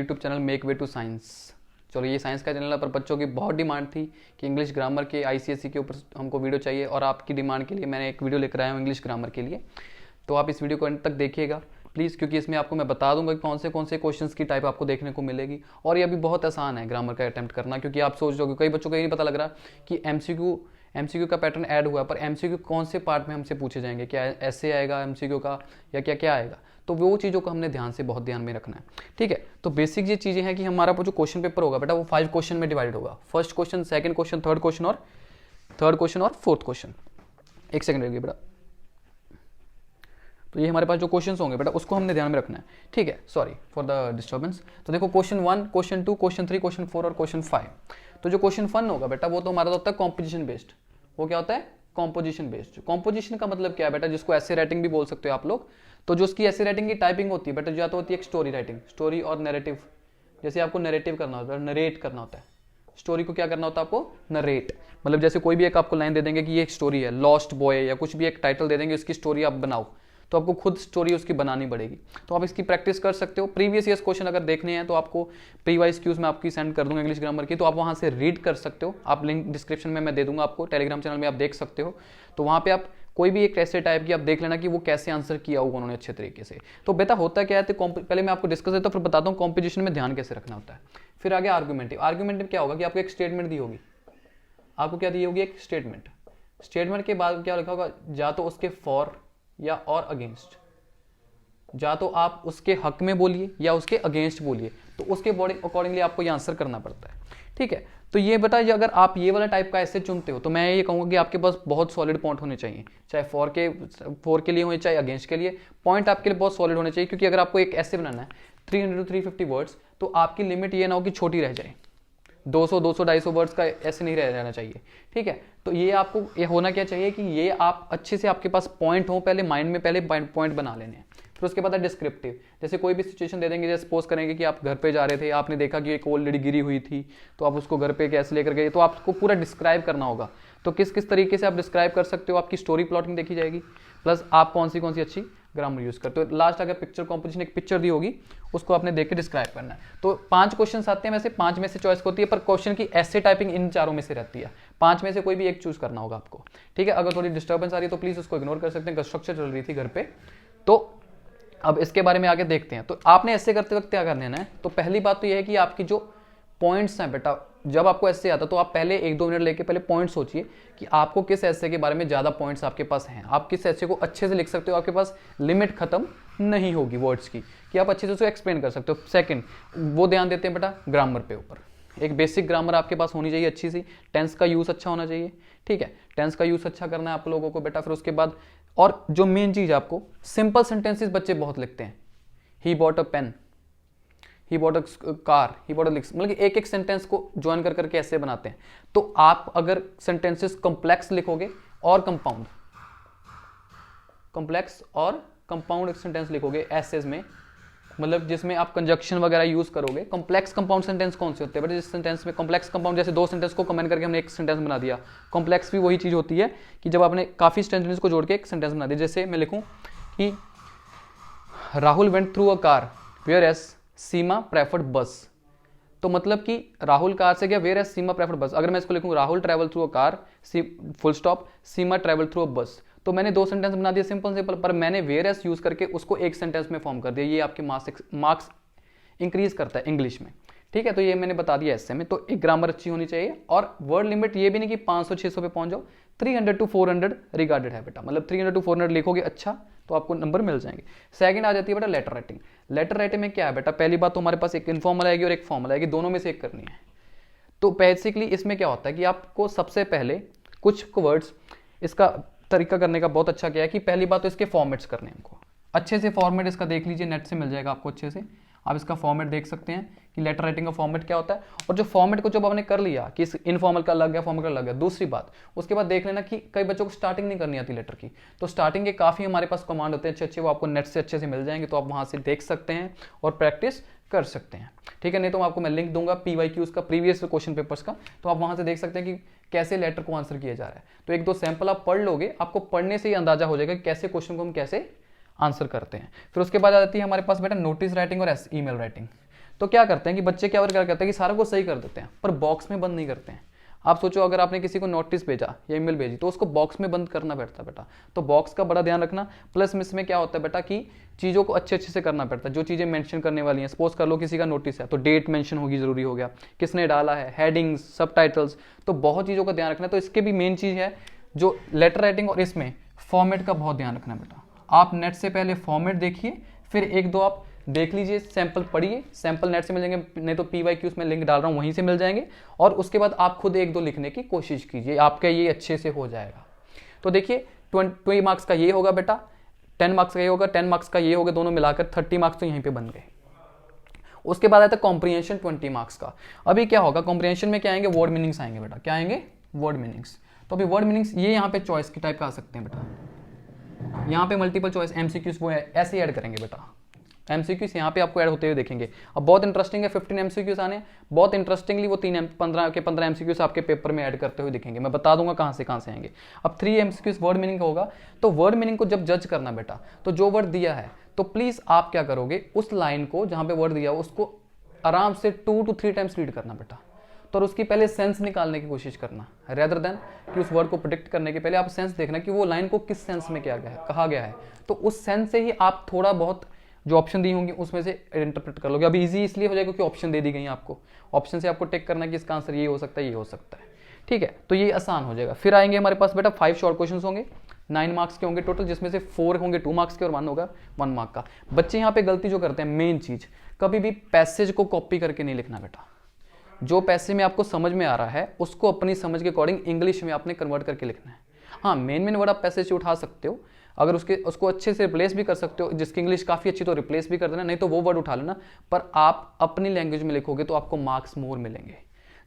YouTube channel make way to science. चलो ये science का चैनल है, पर बच्चों की बहुत डिमांड थी कि इंग्लिश ग्रामर के आईसीएसई के ऊपर हमको वीडियो चाहिए, और आपकी डिमांड के लिए मैंने एक वीडियो लेकर आया हूँ इंग्लिश ग्रामर के लिए। तो आप इस वीडियो को अंत तक देखिएगा प्लीज़, क्योंकि इसमें आपको मैं बता दूंगा कि कौन से क्वेश्चंस की टाइप आपको देखने को मिलेगी। और ये अभी बहुत आसान है ग्रामर का अटैम्प्ट करना, क्योंकि आप सोच रहे हो, कई बच्चों को ये नहीं पता लग रहा कि एमसीक्यू का पैटर्न ऐड हुआ है, पर एमसीक्यू कौन से पार्ट में हमसे पूछे जाएंगे, क्या ऐसे आएगा एमसीक्यू का या क्या क्या आएगा। तो वो चीज़ों को हमने बहुत ध्यान में रखना है, ठीक है। तो बेसिक ये चीज़ें हैं कि हमारा जो क्वेश्चन पेपर होगा बेटा वो 5 क्वेश्चन में डिवाइड होगा। First question, second question, third question और फोर्थ क्वेश्चन। एक सेकंड रहिए बेटा। तो ये हमारे पास जो क्वेश्चंस होंगे बेटा उसको हमने ध्यान में रखना है, ठीक है। Sorry for the disturbance. तो देखो क्वेश्चन 1, क्वेश्चन 2, क्वेश्चन 3, क्वेश्चन 4 और क्वेश्चन 5। तो जो क्वेश्चन 1 होगा बेटा वो तो हमारा होता है कॉम्पोजिशन बेस्ड। वो क्या होता है? Composition based. कॉम्पोजिशन का मतलब क्या है बेटा, जिसको ऐसे राइटिंग भी बोल सकते हो आप लोग। तो जो उसकी ऐसे राइटिंग की टाइपिंग होती है बेटा, जो तो होती है एक स्टोरी राइटिंग, स्टोरी और नैरेटिव। जैसे आपको नैरेटिव करना होता है, नरेट करना होता है स्टोरी को। क्या करना होता है आपको? नरेट। मतलब जैसे कोई भी एक आपको लाइन दे देंगे कि ये एक स्टोरी है, लॉस्ट बॉय, या कुछ भी एक टाइटल दे देंगे, इसकी स्टोरी आप बनाओ, तो आपको खुद स्टोरी उसकी बनानी पड़ेगी। तो आप इसकी प्रैक्टिस कर सकते हो। प्रीवियस ईयर्स क्वेश्चन अगर देखने हैं तो आपको प्रीवाइज क्यूज में आपकी सेंड कर दूंगा इंग्लिश ग्रामर की, तो आप वहां से रीड कर सकते हो। आप लिंक डिस्क्रिप्शन में मैं दे दूंगा आपको, टेलीग्राम चैनल में आप देख सकते हो। तो वहां पे आप कोई भी एक ऐसे टाइप की आप देख लेना कि वो कैसे आंसर किया होगा उन्होंने अच्छे तरीके से। तो बेटा होता क्या है, तो पहले मैं आपको डिस्कस देता हूँ, फिर बताता हूँ कॉम्पोजिशन में ध्यान कैसे रखना होता है। फिर आगे आर्गुमेंटिव। आर्गुमेंटिव क्या होगा कि आपको एक स्टेटमेंट दी होगी। आपको क्या दी होगी? एक स्टेटमेंट। स्टेटमेंट के बाद क्या लिखा होगा? या तो उसके फॉर या और अगेंस्ट। या तो आप उसके हक में बोलिए या उसके अगेंस्ट बोलिए। तो उसके अकॉर्डिंगली आपको ये आंसर करना पड़ता है, ठीक है। तो ये बता, अगर आप ये वाला टाइप का ऐसे चुनते हो तो मैं ये कहूंगा कि आपके पास बहुत सॉलिड पॉइंट होने चाहिए, चाहे फॉर के लिए हो चाहे अगेंस्ट के लिए। पॉइंट आपके लिए बहुत सॉलिड होने चाहिए, क्योंकि अगर आपको एक ऐसे बनाना है 300 to 350 वर्ड्स, तो आपकी लिमिट ये ना हो कि छोटी रह जाए। 200, 250 वर्ड्स का ऐसे नहीं रह जाना चाहिए, ठीक है। तो ये आपको ये होना क्या चाहिए कि ये आप अच्छे से आपके पास पॉइंट हो, पहले माइंड में पहले पॉइंट बना लेने हैं। फिर उसके बाद डिस्क्रिप्टिव। जैसे कोई भी सिचुएशन दे देंगे, जैसे सपोज करेंगे कि आप घर पे जा रहे थे, आपने देखा कि एक ओल्ड लेडी गिरी हुई थी, तो आप उसको घर पे कैसे लेकर गए, तो आपको पूरा डिस्क्राइब करना होगा। तो किस किस तरीके से आप डिस्क्राइब कर सकते हो, आपकी स्टोरी प्लॉटिंग देखी जाएगी, प्लस आप कौन सी अच्छी ग्रामर यूज करते हो। लास्ट अगर पिक्चर कॉम्पोजिशन, एक पिक्चर दी होगी, उसको आपने देख के डिस्क्राइब करना है। तो 5 क्वेश्चन आते हैं, वैसे 5 में से चॉइस होती है, पर क्वेश्चन की ऐसे टाइपिंग इन चारों में से रहती है। 5 में से कोई भी एक चूज करना होगा आपको, ठीक है। अगर थोड़ी डिस्टर्बेंस आ रही है तो प्लीज उसको इग्नोर कर सकते हैं, कंस्ट्रक्शन चल रही थी घर पे। तो अब इसके बारे में आगे देखते हैं। तो आपने ऐसे करते वक्त क्या कर लेना है, तो पहली बात तो यह है कि आपकी जो पॉइंट्स हैं बेटा, जब आपको ऐसे आता तो आप पहले 1-2 मिनट लेके पहले पॉइंट सोचिए कि आपको किस ऐसे के बारे में ज्यादा पॉइंट्स आपके पास हैं, आप किस ऐसे को अच्छे से लिख सकते हो, आपके पास लिमिट खत्म नहीं होगी वर्ड्स की, कि आप अच्छे से उसको एक्सप्लेन कर सकते हो। सेकंड, वो ध्यान देते हैं बेटा ग्रामर पे ऊपर। एक बेसिक ग्रामर आपके पास होनी चाहिए अच्छी सी। टेंस का यूज अच्छा होना चाहिए, ठीक है। टेंस का यूज अच्छा करना है आप लोगों को बेटा। फिर उसके बाद और जो मेन चीज आपको, सिंपल सेंटेंसेस बच्चे बहुत लिखते हैं। He bought a pen, he bought a car, he bought a licks, मतलब एक एक सेंटेंस को ज्वाइन कर करके ऐसे बनाते हैं। तो आप अगर सेंटेंसेस कॉम्प्लेक्स लिखोगे और कॉम्प्लेक्स और कंपाउंड सेंटेंस लिखोगे एसेज में, मतलब जिसमें आप कंजक्शन वगैरह यूज करोगे। कॉम्प्लेक्स कंपाउंड सेंटेंस कौन से होते हैं बेटा? जिस सेंटेंस में कॉम्प्लेक्स कंपाउंड, जैसे 2 सेंटेंस को कंबाइन करके हमने एक सेंटेंस बना दिया। कॉम्प्लेक्स भी वही चीज होती है कि जब आपने काफी सेंटेंस को जोड़ के एक सेंटेंस बना दिया। जैसे मैं लिखूं कि Rahul went through a car whereas Seema preferred bus. तो मतलब कि राहुल कार से गया, वेयर एस सीमा प्रेफर्ड बस। अगर मैं इसको लिखूं Rahul travel through a car, full stop, Seema travel through a बस, तो मैंने 2 सेंटेंस बना दिया सिंपल, पर मैंने वेयर एस यूज करके उसको एक सेंटेंस में फॉर्म कर दिया। ये आपके मार्क्स इंक्रीज करता है इंग्लिश में, ठीक है। तो ये मैंने बता दिया ऐसे में। तो एक ग्रामर अच्छी होनी चाहिए, और वर्ड लिमिट ये भी नहीं कि 500-600 पे पहुंच जाओ, 300 to 400 रिगार्डेड है बेटा। मतलब 300 to 400 लिखोगे अच्छा तो आपको नंबर मिल जाएंगे। सेकंड आ जाती है बेटा लेटर राइटिंग। लेटर राइटिंग में क्या है बेटा, पहली बात तो हमारे पास एक इनफॉर्मल आएगी और एक फॉर्मल आएगी, दोनों में से एक करनी है। तो बेसिकली इसमें क्या होता है कि आपको सबसे पहले कुछ वर्ड्स, इसका तरीका करने का बहुत अच्छा क्या है कि पहली बात तो इसके फॉर्मेट्स करने हैं हमको अच्छे से। फॉर्मेट इसका देख लीजिए, नेट से मिल जाएगा आपको अच्छे से। आप इसका फॉर्मेट देख सकते हैं कि लेटर राइटिंग का फॉर्मेट क्या होता है। और जो फॉर्मेट को जब आपने कर लिया कि इनफॉर्मल का लग गया, फॉर्मल का लग गया, दूसरी बात उसके बाद देख लेना कि कई बच्चों को स्टार्टिंग नहीं करनी आती लेटर की। तो स्टार्टिंग के काफी हमारे पास कमांड होते हैं अच्छे, वो आपको नेट से अच्छे से मिल जाएंगे, तो आप वहां से देख सकते हैं और प्रैक्टिस कर सकते हैं, ठीक है। नहीं तो आपको मैं लिंक दूंगा PYQs का, प्रीवियस क्वेश्चन पेपर्स का, तो आप वहां से देख सकते हैं कि कैसे लेटर को आंसर किया जा रहा है। तो 1-2 सैंपल आप पढ़ लोगे, आपको पढ़ने से ही अंदाजा हो जाएगा कि कैसे क्वेश्चन को हम कैसे आंसर करते हैं। फिर उसके बाद आ जाती है हमारे पास बेटा नोटिस राइटिंग और ईमेल राइटिंग। तो क्या करते हैं कि बच्चे क्या करते हैं कि सारा कुछ सही कर देते हैं पर बॉक्स में बंद नहीं करते हैं। आप सोचो अगर आपने किसी को नोटिस भेजा या ईमेल भेजी तो उसको बॉक्स में बंद करना पड़ता है बेटा, तो बॉक्स का बड़ा ध्यान रखना। प्लस इसमें क्या होता है बेटा कि चीज़ों को अच्छे अच्छे से करना पड़ता है, जो चीज़ें मेंशन करने वाली हैं। सपोज कर लो किसी का नोटिस है तो डेट मेंशन होगी, जरूरी हो गया, किसने डाला है, हेडिंग्स, सबटाइटल्स, तो बहुत चीज़ों का ध्यान रखना है। तो इसके भी मेन चीज़ है जो लेटर राइटिंग और इसमें फॉर्मेट का बहुत ध्यान रखना बेटा। आप नेट से पहले फॉर्मेट देखिए, फिर एक दो आप देख लीजिए, सैंपल पढ़िए, सैंपल नेट से मिल जाएंगे, नहीं तो PYQs में लिंक डाल रहा हूँ वहीं से मिल जाएंगे, और उसके बाद आप खुद एक दो लिखने की कोशिश कीजिए, आपका ये अच्छे से हो जाएगा। तो देखिए 20 मार्क्स का ये होगा बेटा, 10 मार्क्स का ये होगा, 10 मार्क्स का ये होगा, दोनों मिलाकर 30 मार्क्स तो यहीं पे बन गए। उसके बाद आता है कॉम्प्रिहेंशन 20 मार्क्स का। अभी क्या होगा कॉम्प्रिहेंशन में, क्या आएंगे, वर्ड मीनिंग्स आएंगे बेटा, क्या आएंगे, वर्ड मीनिंग्स। तो अभी वर्ड मीनिंग्स ये यहाँ पे चॉइस के टाइप का आ सकते हैं बेटा, यहाँ पे मल्टीपल चॉइस MCQs वो है, ऐसे ऐड करेंगे बेटा। MCQs यहाँ पे आपको ऐड होते हुए देखेंगे। अब बहुत इंटरेस्टिंग है, 15 MCQs आने, बहुत इंटरेस्टिंगली वो 15 MCQs आपके पेपर में ऐड करते हुए दिखेंगे। मैं बता दूंगा कहाँ से आएंगे। अब 3 MCQs वर्ड मीनिंग होगा, तो वर्ड मीनिंग को जब जज करना बेटा, तो जो वर्ड दिया है तो प्लीज आप क्या करोगे, उस लाइन को जहाँ पे वर्ड दिया उसको आराम से 2 to 3 टाइम्स रीड करना बेटा, तो उसकी पहले सेंस निकालने की कोशिश करना, रेदर देन कि उस वर्ड को प्रेडिक्ट करने के पहले आप सेंस देखना कि वो लाइन को किस सेंस में किया गया है, कहा गया है। तो उस सेंस से ही आप थोड़ा बहुत जो ऑप्शन दी होंगी उसमें से इंटरप्रेट कर लोगे। अभी इजी इसलिए हो जाएगा क्योंकि ऑप्शन दे दी गई है आपको, ऑप्शन से आपको टिक करना है कि इसका आंसर ये हो सकता है, ये हो सकता है, ठीक है। तो ये आसान हो जाएगा। फिर आएंगे हमारे पास बेटा 5 शॉर्ट क्वेश्चन होंगे, 9 मार्क्स के होंगे टोटल, जिसमें से 4 होंगे 2 मार्क्स के और 1 होगा 1 मार्क का। बच्चे यहाँ पे गलती जो करते हैं, मेन चीज, कभी भी पैसेज को कॉपी करके नहीं लिखना बेटा। जो पैसेज में आपको समझ में आ रहा है उसको अपनी समझ के अकॉर्डिंग इंग्लिश में आपने कन्वर्ट करके लिखना है। हाँ, मेन वर्ड आप पैसेज से उठा सकते हो, अगर उसको अच्छे से रिप्लेस भी कर सकते हो, जिसकी इंग्लिश काफ़ी अच्छी तो रिप्लेस भी कर देना, नहीं तो वो वर्ड उठा लेना, पर आप अपनी लैंग्वेज में लिखोगे तो आपको मार्क्स मोर मिलेंगे।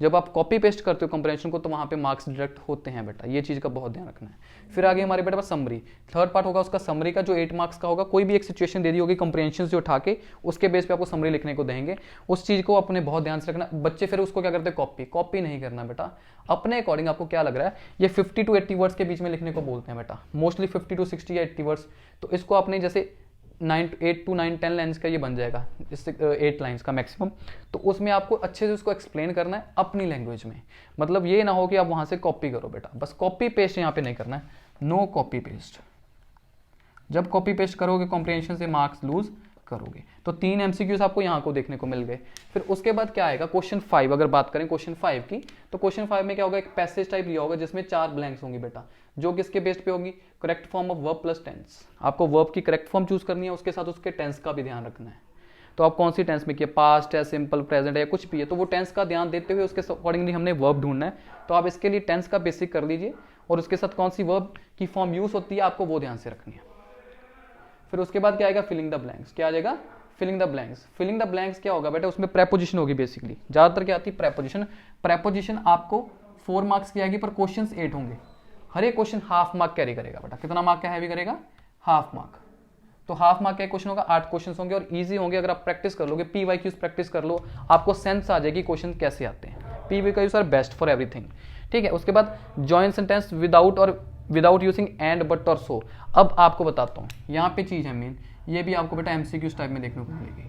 जब आप कॉपी पेस्ट करते हो कंप्रेंशन को तो वहाँ पे मार्क्स डिडक्ट होते हैं बेटा, ये चीज़ का बहुत ध्यान रखना है। फिर आगे हमारे बेटा समरी, थर्ड पार्ट होगा उसका समरी का, जो 8 मार्क्स का होगा। कोई भी एक सिचुएशन दे दी होगी कंप्रेंशन से उठा के, उसके बेस पे आपको समरी लिखने को देंगे। उस चीज़ को अपने बहुत ध्यान से रखना। बच्चे फिर उसको क्या करते हैं, कॉपी नहीं करना बेटा, अपने अकॉर्डिंग आपको क्या लग रहा है, ये 50 to 80 वर्ड्स के बीच में लिखने को बोलते हैं बेटा, मोस्टली 50 to 60 या 80 वर्ड्स। तो इसको आपने जैसे 8 to 9 10 लाइन्स का ये बन जाएगा, इससे 8 लाइन्स का मैक्सिमम। तो उसमें आपको अच्छे से उसको एक्सप्लेन करना है अपनी लैंग्वेज में। मतलब ये ना हो कि आप वहाँ से कॉपी करो बेटा, बस कॉपी पेस्ट यहाँ पे नहीं करना है, नो कॉपी पेस्ट। जब कॉपी पेस्ट करोगे कॉम्प्रिहेंशन से मार्क्स लूज करोगे। तो 3 MCQs आपको यहाँ को देखने को मिल गए। फिर उसके बाद क्या आएगा, क्वेश्चन 5। अगर बात करें क्वेश्चन 5 की, तो क्वेश्चन 5 में क्या होगा, एक पैसेज टाइप लिया होगा जिसमें 4 ब्लैंक्स होंगी बेटा, जो किसके बेस्ड पे होगी, correct form of verb plus tens. आपको वर्ब की करेक्ट फॉर्म चूज करनी है, उसके साथ उसके टेंस का भी ध्यान रखना है। तो आप कौन सी टेंस में किया, पास्ट है, सिंपल, प्रेजेंट है, कुछ भी है, तो वो टेंस का ध्यान देते हुए उसके अकॉर्डिंगली हमने वर्ब ढूंढना है। तो आप इसके लिए टेंस का बेसिक कर लीजिए, और उसके साथ कौन सी वर्ब की फॉर्म यूज होती है आपको वो ध्यान से रखनी है। फिर उसके बाद क्या आएगा, फिलिंग द ब्लैंक्स। क्या आ जाएगा, filling the blanks. Filling the blanks क्या होगा बेटा, उसमें प्रेपोजिशन होगी बेसिकली, ज्यादातर क्या आती है, प्रेपोजिशन। प्रेपोजिशन आपको 4 मार्क्स की आएगी, पर क्वेश्चन 8 होंगे। हर एक क्वेश्चन हाफ मार्क कैरी करेगा बेटा। कितना मार्क का हैवी करेगा, हाफ मार्क। तो हाफ मार्क का क्वेश्चन होगा, 8 क्वेश्चन होंगे और इजी होंगे। अगर आप प्रैक्टिस कर लोगे, PYQs प्रैक्टिस कर लो, आपको सेंस आ जाएगी क्वेश्चन कैसे आते हैं। PYQs are best for everything, ठीक है। उसके बाद join sentence without using and, but और सो। अब आपको बताता हूँ, यहाँ पे चीज है मेन, ये भी आपको बेटा MCQs टाइप में देखने को मिलेगी।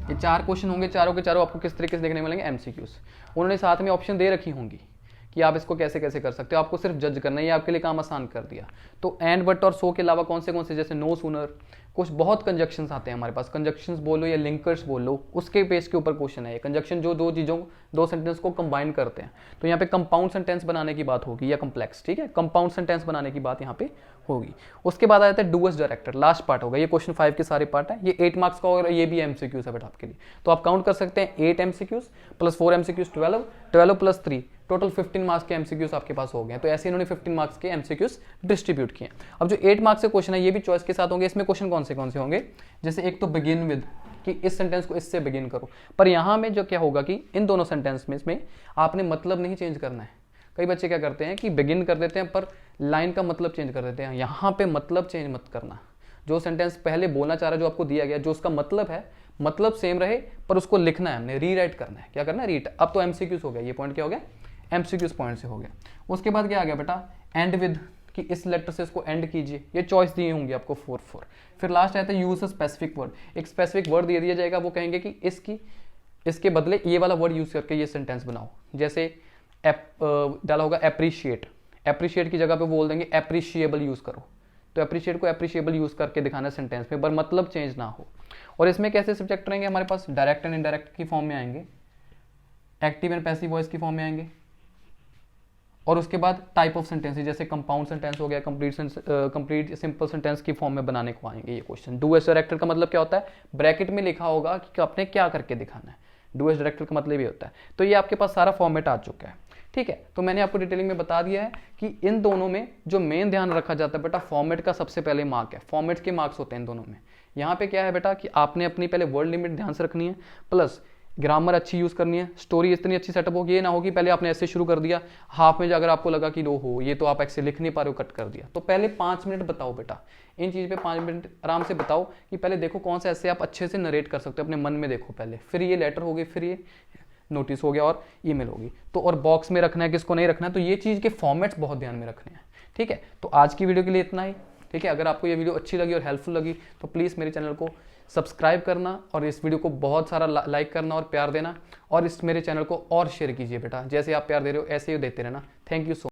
ये 4 क्वेश्चन होंगे, चारों के चारों आपको किस तरीके से देखने को मिलेंगे, MCQs। उन्होंने साथ में ऑप्शन दे रखी होंगी कि आप इसको कैसे कैसे कर सकते हो, आपको सिर्फ जज करना है, ये आपके लिए काम आसान कर दिया। तो एंड, बट और सो के अलावा कौन से जैसे नो सूनर, कुछ बहुत कंजक्शंस आते हैं हमारे पास, कंजक्शंस बोलो या लिंकर्स बोलो, उसके बेस के ऊपर क्वेश्चन है। कंजक्शन जो दो सेंटेंस को कंबाइन करते हैं। तो यहाँ पे कंपाउंड सेंटेंस बनाने की बात होगी या कम्प्लेक्स, ठीक है, कंपाउंड सेंटेंस बनाने की बात यहाँ पे होगी। उसके बाद आ जाता है डूअर्स डायरेक्टर, लास्ट पार्ट होगा। ये क्वेश्चन 5 के सारे पार्ट है, ये 8 मार्क्स का होगा, ये भी MCQs है बेटा आपके लिए। तो आप काउंट कर सकते हैं 8 MCQs plus 4 MCQs 12 plus 3 total 15 marks के MCQs आपके पास हो गए। तो ऐसे इन्होंने 15 मार्क्स के MCQs डिस्ट्रीब्यूट किए। अब जो 8 मार्क्स के क्वेश्चन है ये भी चॉइस के साथ होंगे। इसमें क्वेश्चन कौन से होंगे, जैसे एक तो बिगिन विद, कि इस सेंटेंस को इससे बिगिन करो। पर यहाँ में जो क्या होगा कि इन दोनों सेंटेंस में इसमें आपने मतलब नहीं चेंज करना है। कई बच्चे क्या करते हैं कि बिगिन कर देते हैं पर लाइन का मतलब चेंज कर देते हैं। यहाँ पे मतलब चेंज मत करना। जो सेंटेंस पहले बोलना चाह रहा है, जो आपको दिया गया, जो उसका मतलब है, मतलब सेम रहे, पर उसको लिखना है हमने, रीराइट करना है। क्या करना है, रीट। अब तो MCQs हो गया, ये पॉइंट क्या हो गया, MCQs पॉइंट से हो गया। उसके बाद क्या आ गया बेटा, एंड विद कि इस लेटर से इसको एंड कीजिए, ये चॉइस दिए होंगे आपको 4 फिर लास्ट आता है यूज अ स्पेसिफिक वर्ड, एक स्पेसिफिक वर्ड दे दिया जाएगा, वो कहेंगे कि इसके बदले ये वाला वर्ड यूज करके ये सेंटेंस बनाओ। जैसे डाला होगा एप्रिशिएट, एप्रिशिएट की जगह पे बोल देंगे एप्रिशिएबल यूज करो, तो एप्रिशिएट को एप्रिशिएबल यूज करके दिखाना सेंटेंस में, पर मतलब चेंज ना हो। और इसमें कैसे सब्जेक्ट रहेंगे हमारे पास, डायरेक्ट एंड इनडायरेक्ट की फॉर्म में आएंगे, एक्टिव एंड पैसिव वॉइस की फॉर्म में आएंगे, और उसके बाद टाइप ऑफ सेंटेंस जैसे कंपाउंड सेंटेंस हो गया, कंप्लीट सिंपल सेंटेंस की फॉर्म में बनाने को आएंगे ये क्वेश्चन। डू एज डायरेक्टर का मतलब क्या होता है, ब्रैकेट में लिखा होगा कि आपने क्या करके दिखाना है, डू एज डायरेक्टर का मतलब ये होता है। तो ये आपके पास सारा फॉर्मेट आ चुका है, ठीक है। तो मैंने आपको डिटेलिंग में बता दिया है कि इन दोनों में जो मेन ध्यान रखा जाता है बेटा, फॉर्मेट का सबसे पहले मार्क है, फॉर्मेट के मार्क्स होते हैं इन दोनों में। यहाँ पे क्या है बेटा कि आपने अपनी पहले वर्ड लिमिट ध्यान से रखनी है, प्लस ग्रामर अच्छी यूज करनी है, स्टोरी इतनी अच्छी सेटअप होगी, ये ना होगी पहले आपने ऐसे शुरू कर दिया, हाफ में अगर आपको लगा कि लो हो ये तो आप ऐसे लिख नहीं पा रहे हो, कट कर दिया। तो पहले 5 मिनट बताओ बेटा, इन चीज़ पे 5 मिनट आराम से बताओ कि पहले देखो कौन सा ऐसे आप अच्छे से नरेट कर सकते हो, अपने मन में देखो पहले, फिर ये लेटर हो गई, फिर ये नोटिस हो गया और ईमेल होगी। तो और बॉक्स में रखना है किसको नहीं रखना है, तो ये चीज़ के फॉर्मेट्स बहुत ध्यान में रखने हैं, ठीक है। तो आज की वीडियो के लिए इतना ही, ठीक है। अगर आपको ये वीडियो अच्छी लगी और हेल्पफुल लगी तो प्लीज़ मेरे चैनल को सब्सक्राइब करना और इस वीडियो को बहुत सारा लाइक करना और प्यार देना, और इस मेरे चैनल को और शेयर कीजिए बेटा, जैसे आप प्यार दे रहे हो ऐसे ही देते रहना। Thank you so